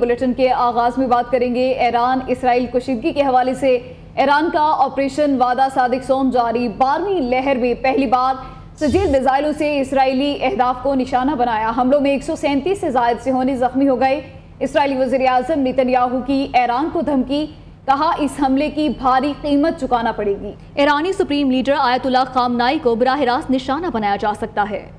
Bulletin के आगाज में बात करेंगे ईरान इसराइल कशीदगी के हवाले से। ईरान का ऑपरेशन वादा सादिक सोम जारी। 12वीं लहर में पहली बार सजील मिसाइलों से इसराइली अहदाफ को निशाना बनाया। हमलों में 137 से जायद सेहोनी जख्मी हो गए। इसराइली वज़ीर आज़म नेतन्याहू की ईरान को धमकी, कहा इस हमले की भारी कीमत चुकाना पड़ेगी। ईरानी सुप्रीम लीडर आयतुल्लाह खामनाई को बराह रास्त निशाना बनाया जा सकता है।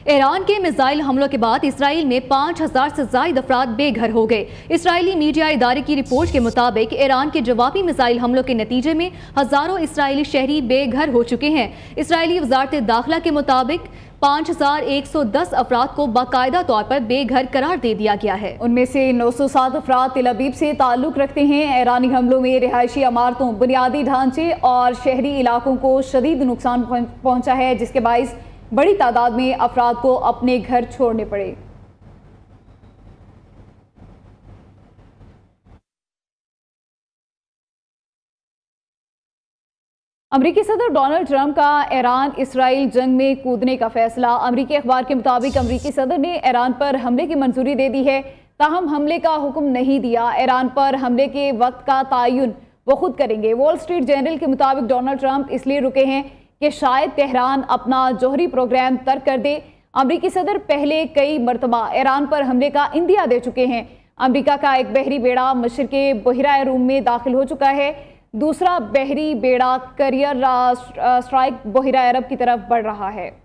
ईरान के मिसाइल हमलों के बाद इसराइल में 5000 से ज्यादा अफराद बेघर हो गए। इसराइली मीडिया इदारे की रिपोर्ट के मुताबिक ईरान के जवाबी मिसाइल हमलों के नतीजे में हजारों इसराइली शहरी बेघर हो चुके हैं। इसराइली वजारत दाखिला के मुताबिक 5110 अफराद को बाकायदा तौर पर बेघर करार दे दिया गया है। उनमें से 907 अफराद तेल अवीव से ताल्लुक रखते हैं। ईरानी हमलों में रिहायशी इमारतों, बुनियादी ढांचे और शहरी इलाकों को शदीद नुकसान पहुंचा है, जिसके बाइस बड़ी तादाद में अफराद को अपने घर छोड़ने पड़े। अमेरिकी सदर डोनाल्ड ट्रंप का ईरान इसराइल जंग में कूदने का फैसला। अमेरिकी अखबार के मुताबिक अमेरिकी सदर ने ईरान पर हमले की मंजूरी दे दी है, ताहम हमले का हुक्म नहीं दिया। ईरान पर हमले के वक्त का तयन वो खुद करेंगे। वॉल स्ट्रीट जर्नल के मुताबिक डोनाल्ड ट्रंप इसलिए रुके हैं कि शायद तेहरान अपना जौहरी प्रोग्राम तर्क कर दे। अमेरिकी सदर पहले कई मरतबा ईरान पर हमले का इंदिया दे चुके हैं। अमेरिका का एक बहरी बेड़ा मशरिक़े बहिरा रूम में दाखिल हो चुका है। दूसरा बहरी बेड़ा करियर स्ट्राइक बहिरा अरब की तरफ बढ़ रहा है।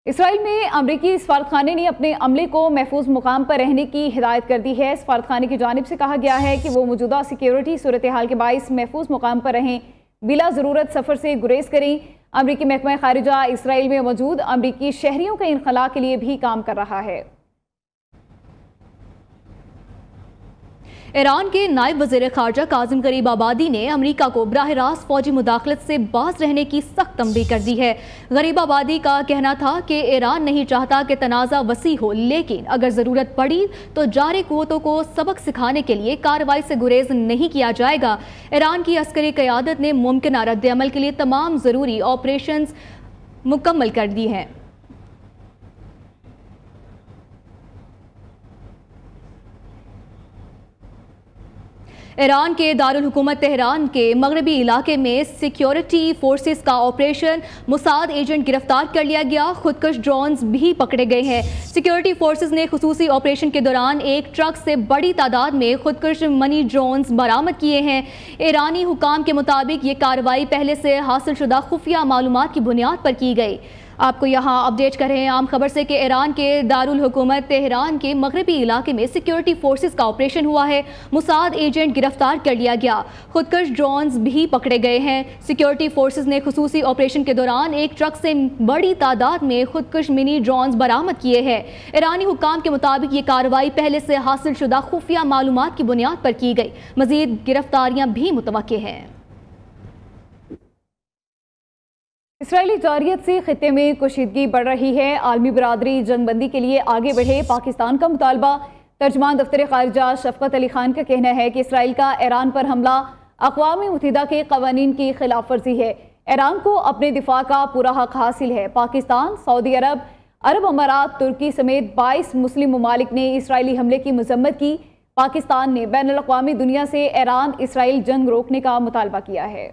इसराइल में अमरीकी सफारतखाने ने अपने अमले को महफूज मुकाम पर रहने की हिदायत कर दी है। सफारतखाने की जानिब से कहा गया है कि वो मौजूदा सिक्योरिटी सूरत हाल के बाइस महफूज मुकाम पर रहें, बिला ज़रूरत सफ़र से गुरेज करें। अमरीकी महकमा खारिजा इसराइल में मौजूद अमरीकी शहरियों के इनखला के लिए भी काम कर रहा है। ईरान के नायब वज़ीर ख़ारजा काज़िम गरीब आबादी ने अमेरिका को बराह रास्त फौजी मुदाखलत से बाज रहने की सख्त तंबीह कर दी है। गरीब आबादी का कहना था कि ईरान नहीं चाहता कि तनाज़ा वसी हो, लेकिन अगर ज़रूरत पड़ी तो जारी क़ुव्वतों को सबक सिखाने के लिए कार्रवाई से गुरेज नहीं किया जाएगा। ईरान की अस्करी क़यादत ने मुमकिन रद्द-ए-अमल के लिए तमाम ज़रूरी ऑपरेशंस मुकम्मल कर दी हैं। ईरान के दारुल हुकूमत तेहरान के मगरबी इलाके में सिक्योरिटी फोर्सेस का ऑपरेशन मुसाद एजेंट गिरफ्तार कर लिया गया। खुदकश ड्रोन्स भी पकड़े गए हैं। सिक्योरिटी फोर्सेस ने खुसूसी ऑपरेशन के दौरान एक ट्रक से बड़ी तादाद में खुदकश मनी ड्रोन्स बरामद किए हैं। ईरानी हुकाम के मुताबिक ये कार्रवाई पहले से हासिल शुदा खुफिया मालूमात की बुनियाद पर की गई। आपको यहाँ अपडेट कर रहे हैं आम खबर से कि ईरान के दारुल हुकूमत तेहरान के मगरबी इलाके में सिक्योरिटी फोर्सेस का ऑपरेशन हुआ है। मुसाद एजेंट गिरफ्तार कर लिया गया। खुदकश ड्रोन्स भी पकड़े गए हैं। सिक्योरिटी फोर्सेस ने खुसूसी ऑपरेशन के दौरान एक ट्रक से बड़ी तादाद में खुदकश मिनी ड्रोन्स बरामद किए हैं। ईरानी हुकाम के मुताबिक ये कार्रवाई पहले से हासिल शुदा खुफिया मालूमात की बुनियाद पर की गई। मजीद गिरफ्तारियां भी मुतवक्के हैं। इसराइली जारियत से खित्ते में कशीदगी बढ़ रही है। आलमी बरादरी जंगबंदी के लिए आगे बढ़े, पाकिस्तान का मुतालबा। तर्जमान दफ्तर खारिजा शफकत अली खान का कहना है कि इसराइल का ईरान पर हमला अक़वाम मुत्तहिदा के क़वानीन की खिलाफ वर्जी है। ईरान को अपने दिफा का पूरा हक हासिल है। पाकिस्तान, सऊदी अरब, अरब अमारात, तुर्की समेत 22 मुस्लिम ममालिक ने इसराइली हमले की मजम्मत की। पाकिस्तान ने बैनुल अक़वामी दुनिया से ईरान इसराइल जंग रोकने का मुतालबा किया है।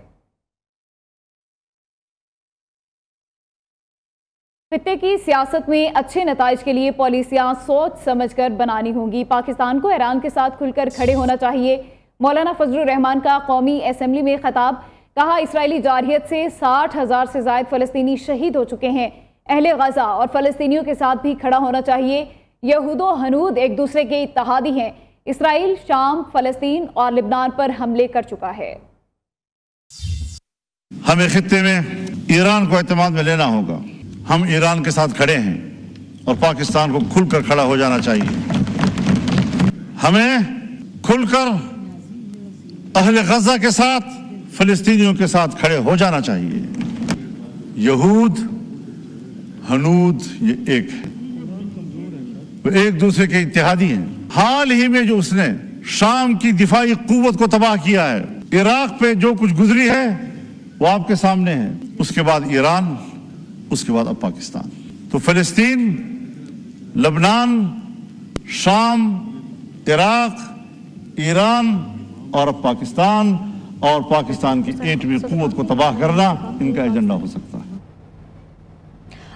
खित्ते की सियासत में अच्छे नताइज के लिए पॉलिसियां सोच समझ कर बनानी होंगी। पाकिस्तान को ईरान के साथ खुलकर खड़े होना चाहिए। मौलाना फजलुर रहमान का कौमी असम्बली में खिताब, कहा इस्राएली जारहियत से 60,000 से ज़ायद फ़लस्तीनी शहीद हो चुके हैं। अहले गजा और फ़लस्तीनियों के साथ भी खड़ा होना चाहिए। यहूदो हनूद एक दूसरे के इत्तेहादी हैं। इसराइल शाम, फ़लस्तीन और लिबनान पर हमले कर चुका है। हमें खित्ते में ईरान को एतमाद में लेना होगा। हम ईरान के साथ खड़े हैं और पाकिस्तान को खुलकर खड़ा हो जाना चाहिए। हमें खुलकर अहले गजा के साथ, फिलिस्तीनियों के साथ खड़े हो जाना चाहिए। यहूद हनूद ये एक है, वो एक दूसरे के इत्तेहादी हैं। हाल ही में जो उसने शाम की दिफाई कुव्वत को तबाह किया है, इराक पे जो कुछ गुजरी है वो आपके सामने है। उसके बाद ईरान, उसके बाद अब पाकिस्तान। तो फिलिस्तीन लबनान, शाम, इराक, ईरान और अब पाकिस्तान और पाकिस्तान की एटमी कुव्वत को तबाह करना इनका एजेंडा हो सकता है।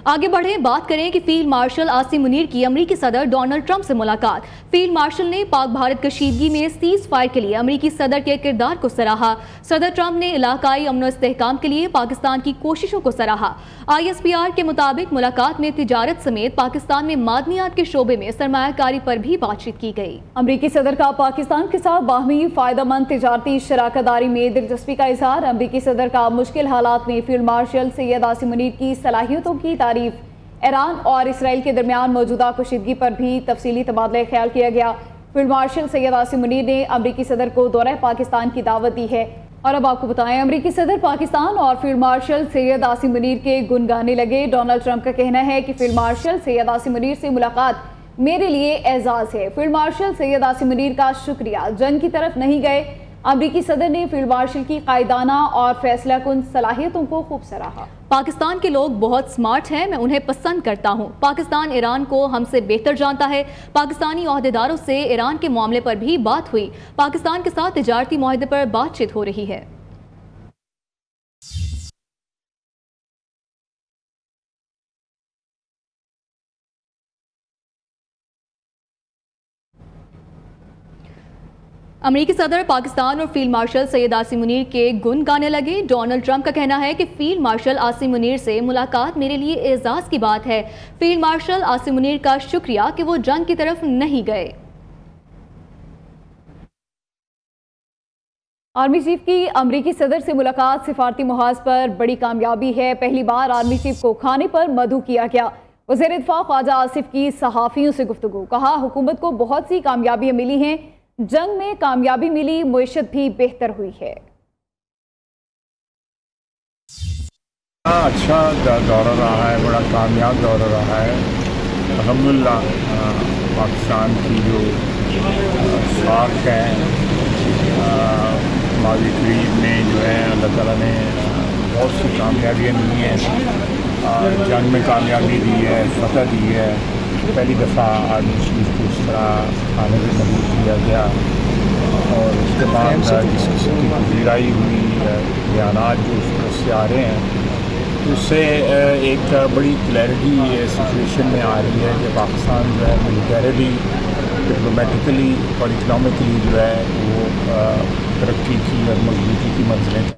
आगे बढ़े, बात करें कि फील्ड मार्शल आसिम मुनीर की अमेरिकी सदर डोनाल्ड ट्रंप से मुलाकात। फील्ड मार्शल ने पाक भारत कशीदगी में सीज फायर के लिए अमेरिकी सदर के किरदार को सराहा। सदर ट्रंप ने इलाकाई अमन और इस्तेहकाम के लिए पाकिस्तान की कोशिशों को सराहा। ISPR के मुताबिक मुलाकात में तिजारत समेत पाकिस्तान में मादनियात के शोबे में सरमायाकारी पर भी बातचीत की गई। अमेरिकी सदर का पाकिस्तान के साथ बाहमी फायदेमंद तिजारती शराकतदारी में दिलचस्पी का इजहार। अमेरिकी सदर का मुश्किल हालात में फील्ड मार्शल सैयद आसिम मुनीर की सलाहियतों की तारीफ। ईरान और इसराइल के दरमियान मौजूदा कशीदगी पर भी तफसीली तबादला ख्याल किया गया। फील्ड मार्शल सैयद आसिम मुनीर ने अमेरिकी सदर को दौरा पाकिस्तान की दावत दी है। और अब आपको बताएं, अमेरिकी सदर पाकिस्तान और फील्ड मार्शल सैयद आसिम मुनीर के गुण गाने लगे। डोनाल्ड ट्रंप का कहना है कि फील्ड मार्शल सैयद आसिम मुनीर से मुलाकात मेरे लिए एजाज है। फील्ड मार्शल सैयद आसिम मुनीर का शुक्रिया, जंग की तरफ नहीं गए। अमेरिकी सदर ने फील्ड मार्शल की कायदाना और फैसलाकुन सलाहियतों को खूब सराहा। पाकिस्तान के लोग बहुत स्मार्ट हैं, मैं उन्हें पसंद करता हूं। पाकिस्तान ईरान को हमसे बेहतर जानता है। पाकिस्तानी ओहदेदारों से ईरान के मामले पर भी बात हुई। पाकिस्तान के साथ तिजारती मुआहदे पर बातचीत हो रही है। अमेरिकी सदर पाकिस्तान और फील्ड मार्शल सैयद आसिम मुनीर के गुण गाने लगे। डोनाल्ड ट्रंप का कहना है कि फील्ड मार्शल आसिम मुनीर से मुलाकात मेरे लिए एजाज की बात है। फील्ड मार्शल आसिम मुनीर का शुक्रिया कि वो जंग की तरफ नहीं गए। आर्मी चीफ की अमेरिकी सदर से मुलाकात सिफारती मुहाज पर बड़ी कामयाबी है। पहली बार आर्मी चीफ को खाने पर मदऊ किया गया। वज़ीर दिफा ख्वाजा आसिफ की सहाफ़ियों से गुफ्तगू, कहा हुकूमत को बहुत सी कामयाबियां मिली हैं, जंग में कामयाबी मिली, मुईशत भी बेहतर हुई है। अच्छा दौरा रहा है, बड़ा कामयाब दौरा रहा है। अल्हम्दुलिल्लाह पाकिस्तान की जो साख है मावी करीब में जो है अल्लाह ताला ने बहुत सी कामयाबियाँ दी हैं। जंग में कामयाबी दी है, फतह दी है। पहली दफ़ा आर्मी चीफ को इस तरह खाने में मदद किया गया और उसके बाद जिसकी पजीराई हुई बयान जो उस तरह से आ रहे हैं, उससे एक बड़ी क्लैरिटी सिचुएशन में आ रही है कि पाकिस्तान जो है मिलिटरीली, डिप्लोमेटिकली और इकनॉमिकली जो है वो तरक्की की और मजबूती की मंजिलें।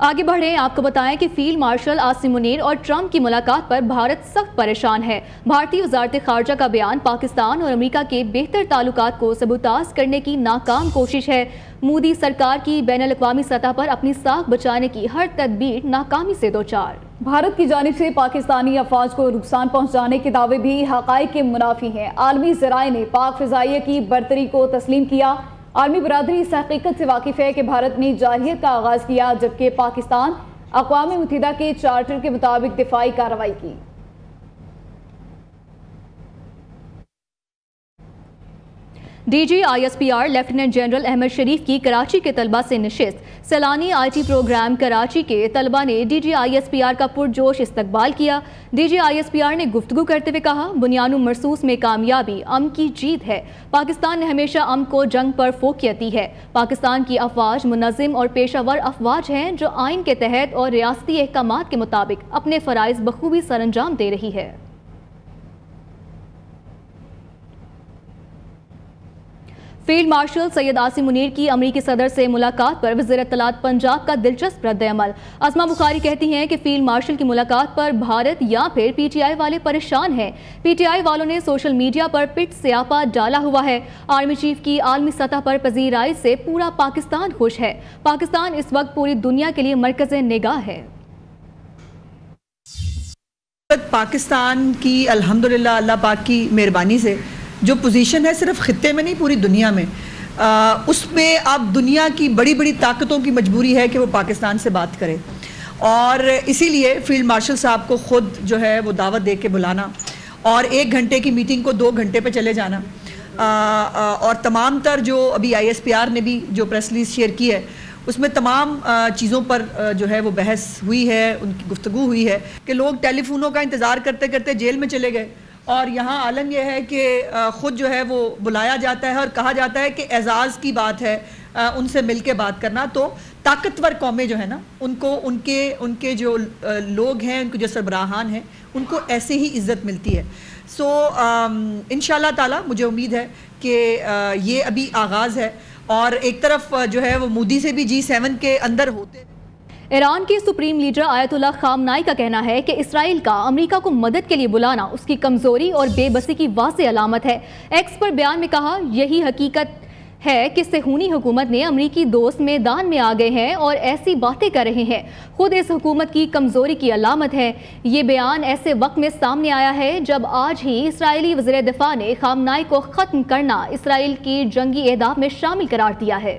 आगे बढ़ें, आपको बताएं कि फील्ड मार्शल आसिम मुनीर और ट्रंप की मुलाकात पर भारत सख्त परेशान है। भारतीय वजारत खारजा का बयान पाकिस्तान और अमेरिका के बेहतर ताल्लुकात को सबूताज करने की नाकाम कोशिश है। मोदी सरकार की बैनुल-अक़वामी सतह पर अपनी साख बचाने की हर तदबीर नाकामी से दो चार। भारत की जानिब से पाकिस्तानी अफवाज को नुकसान पहुँचाने के दावे भी हक़ाइक़ के मुनाफी हैं। आलमी ज़राए ने पाक फ़िज़ाइया की बरतरी को तस्लीम किया। आर्मी बरादरी इस हकीकत से वाकिफ़ है कि भारत ने जारहियत का आगाज़ किया, जबकि पाकिस्तान अक़वाम मुत्तहिदा के चार्टर के मुताबिक दिफाई कार्रवाई की। DG ISPR lieutenant general Ahmed Sharif की कराची के तलबा से नशिस्त। सैलानी IT प्रोग्राम कराची के तलबा ने DG ISPR का पुरजोश इस्तकबाल किया। DG ISPR ने गुफ्तगू करते हुए कहा, बुनियानु मरसूस में कामयाबी अमन की जीत है। पाकिस्तान ने हमेशा अमन को जंग पर फोकियत दी है। पाकिस्तान की अफवाज मुनज़्ज़म और पेशावर अफवाज हैं जो आइन के तहत और रियासती अहकामात के मुताबिक अपने फ़राइज़ बखूबी सरअंजाम दे रही है। फील्ड मार्शल सैयद आसिम मुनीर की अमेरिकी सदर से मुलाकात पर वज़ीर इत्तलात पंजाब का दिलचस्प रद्द-ए-अमल। अस्मा बुखारी कहती हैं कि फील्ड मार्शल की मुलाकात पर भारत या फिर PTI वाले परेशान हैं। PTI वालों ने सोशल मीडिया पर पिट स्यापा डाला हुआ है। आर्मी चीफ की आलमी सतह पर पजीराई से पूरा पाकिस्तान खुश है। पाकिस्तान इस वक्त पूरी दुनिया के लिए मरकज़े निगाह है। पाकिस्तान की अल्हम्दुलिल्लाह अल्लाह पाक की मेहरबानी से जो पोजीशन है सिर्फ खित्ते में नहीं पूरी दुनिया में, उसमें अब दुनिया की बड़ी बड़ी ताकतों की मजबूरी है कि वो पाकिस्तान से बात करें। और इसीलिए फील्ड मार्शल साहब को ख़ुद जो है वो दावत दे के बुलाना और 1 घंटे की मीटिंग को 2 घंटे पे चले जाना, और तमाम तर जो अभी ISPR ने भी जो प्रेस रिलीज शेयर की है उसमें तमाम चीज़ों पर जो है वो बहस हुई है, उनकी गुफ्तगू हुई है कि लोग टेलीफोनों का इंतज़ार करते करते जेल में चले गए और यहाँ आलम यह है कि ख़ुद जो है वो बुलाया जाता है और कहा जाता है कि एजाज़ की बात है उनसे मिल के बात करना। तो ताकतवर कौमें जो है ना, उनको उनके जो लोग हैं, उनको जो सरबराहान हैं, उनको ऐसे ही इज़्ज़त मिलती है। सो इंशाअल्लाह ताला मुझे उम्मीद है कि ये अभी आगाज़ है और एक तरफ जो है वो मोदी से भी G7 के अंदर होते। ईरान के सुप्रीम लीडर आयतुल्लाह खामनाई का कहना है कि इसराइल का अमेरिका को मदद के लिए बुलाना उसकी कमजोरी और बेबसी की वाज़ेह अलामत है। एक्स पर बयान में कहा, यही हकीकत है कि सेहूनी हुकूमत ने अमरीकी दोस्त मैदान में आ गए हैं और ऐसी बातें कर रहे हैं, खुद इस हुकूमत की कमजोरी की अलामत है। ये बयान ऐसे वक्त में सामने आया है जब आज ही इसराइली वज़ीर दिफा ने खामनाई को ख़त्म करना इसराइल की जंगी अहदाफ में शामिल करार दिया है।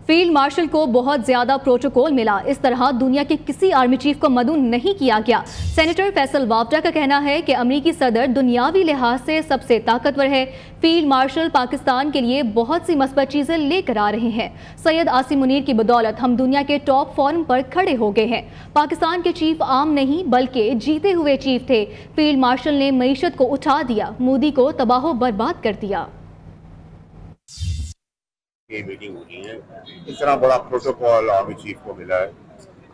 फील्ड मार्शल को बहुत ज्यादा प्रोटोकॉल मिला, इस तरह दुनिया के किसी आर्मी चीफ को मदऊ नहीं किया गया। सेनेटर फैसल वावटा का कहना है कि अमरीकी सदर दुनियावी लिहाज से सबसे ताकतवर है। फील्ड मार्शल पाकिस्तान के लिए बहुत सी मस्बत चीजें लेकर आ रहे हैं। सैयद आसिम मुनीर की बदौलत हम दुनिया के टॉप फॉर्म पर खड़े हो गए हैं। पाकिस्तान के चीफ आम नहीं बल्कि जीते हुए चीफ थे। फील्ड मार्शल ने मईशत को उठा दिया, मोदी को तबाह बर्बाद कर दिया। ये मीटिंग हुई है, इतना बड़ा प्रोटोकॉल आर्मी चीफ को मिला है।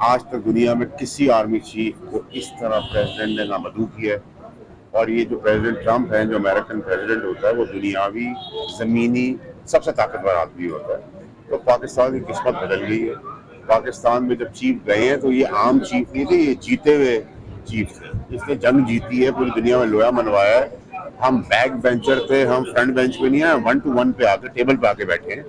आज तक दुनिया में किसी आर्मी चीफ को इस तरह प्रेसिडेंट ने ना मदऊ किया है। और ये जो प्रेसिडेंट ट्रंप है, जो अमेरिकन प्रेसिडेंट होता है, वो दुनियावी ज़मीनी सबसे ताकतवर आदमी होता है। तो पाकिस्तान की किस्मत बदल गई है। पाकिस्तान में जब चीफ गए हैं तो ये आम चीफ नहीं थे, ये जीते हुए चीफ थे। इसने जंग जीती है, पूरी दुनिया में लोहा मनवाया है। हम बैक बेंचर थे, हम फ्रंट बेंच पे नहीं आए, 1 to 1 पे आके टेबल पे आके बैठे हैं।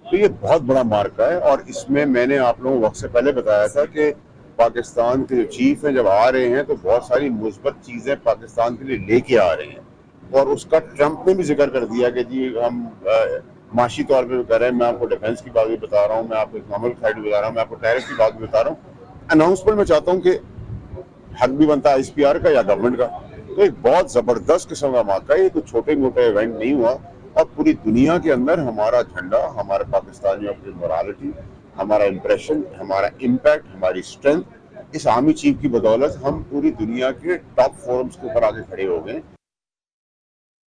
तो ये बहुत बड़ा मार्का है। और इसमें मैंने आप लोगों को वक्त से पहले बताया था कि पाकिस्तान के जो चीफ हैं जब आ रहे हैं तो बहुत सारी मुस्बत चीजें पाकिस्तान के लिए लेके आ रहे हैं। और उसका ट्रंप ने भी जिक्र कर दिया कि जी हम माशी तौर पर कर रहे हैं। मैं आपको डिफेंस की बात भी बता रहा हूँ, मैं आपको इकोनॉमिक साइड भी बता रहा हूँ, मैं आपको टैरिफ की बात भी बता रहा हूँ। अनाउंसमेंट में चाहता हूँ कि हक भी बनता है ISPR का या गवर्नमेंट का। तो एक बहुत जबरदस्त किस्म का मौका है। ये कोई छोटे मोटे इवेंट नहीं हुआ और पूरी दुनिया के अंदर हमारा झंडा, हमारे पाकिस्तानियों की मोरालिटी, हमारा इंप्रेशन, हमारा इम्पैक्ट, हमारी स्ट्रेंथ, इस आर्मी चीफ की बदौलत हम पूरी दुनिया के टॉप फोरम्स के ऊपर आगे खड़े हो गए।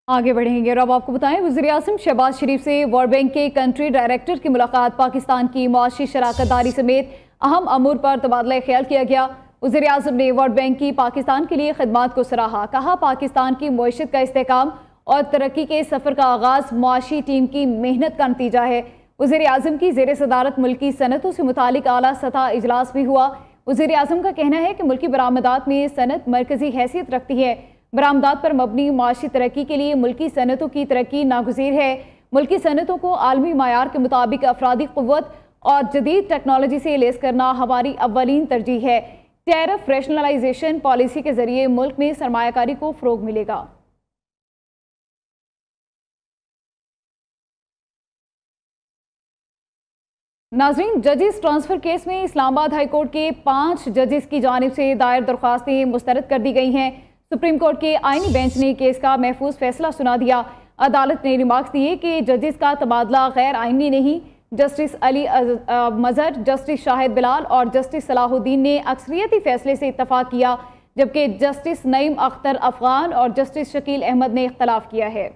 आगे बढ़ेंगे और अब आपको बताएं, वज़ीर आज़म शहबाज शरीफ से वर्ल्ड बैंक के कंट्री डायरेक्टर की मुलाकात, पाकिस्तान की मुआशी शराकतदारी समेत अहम अमूर पर तबादला ख्याल किया गया। वज़ीर आज़म ने वर्ल्ड बैंक की पाकिस्तान के लिए खिदमात को सराहा। कहा, पाकिस्तान की मईशत का इस्तेहकाम और तरक्की के सफ़र का आगाज़ मुआशी टीम की मेहनत का नतीजा है। वज़ीर आज़म की ज़ेर सदारत मुल्की सनतों से मुतालिक आला सतह इजलास भी हुआ। वज़ीर आज़म का कहना है कि मुल्की बरामदात में सनत मरकज़ी हैसियत रखती है। बरामदात पर मबनी मुआशी तरक्की के लिए मुल्की सनतों की तरक्की नागुज़ीर है। मुल्की सनतों को आलमी मायार के मुताबिक अफरादी क़ुव्वत और जदीद टेक्नोलॉजी से लेस करना हमारी अव्वलीन तरजीह है। टैरिफ रैशनलाइजेशन पॉलिसी के जरिए मुल्क में सरमायाकारी को फ़रोग मिलेगा। नाज़रीन, जजेस ट्रांसफ़र केस में इस्लामाबाद हाई कोर्ट के 5 जजेस की जानिब से दायर दरख्वास्तें मुस्तरद कर दी गई हैं। सुप्रीम कोर्ट के आईनी बेंच ने केस का महफूज फैसला सुना दिया। अदालत ने रिमार्क्स दिए कि जजेस का तबादला गैर आईनी नहीं। जस्टिस अली मजहर, जस्टिस शाहिद बिलाल और जस्टिस सलाहुद्दीन ने अक्सरियती फैसले से इत्तफाक किया, जबकि जस्टिस नईम अख्तर अफगान और जस्टिस शकील अहमद ने इख्तलाफ किया है।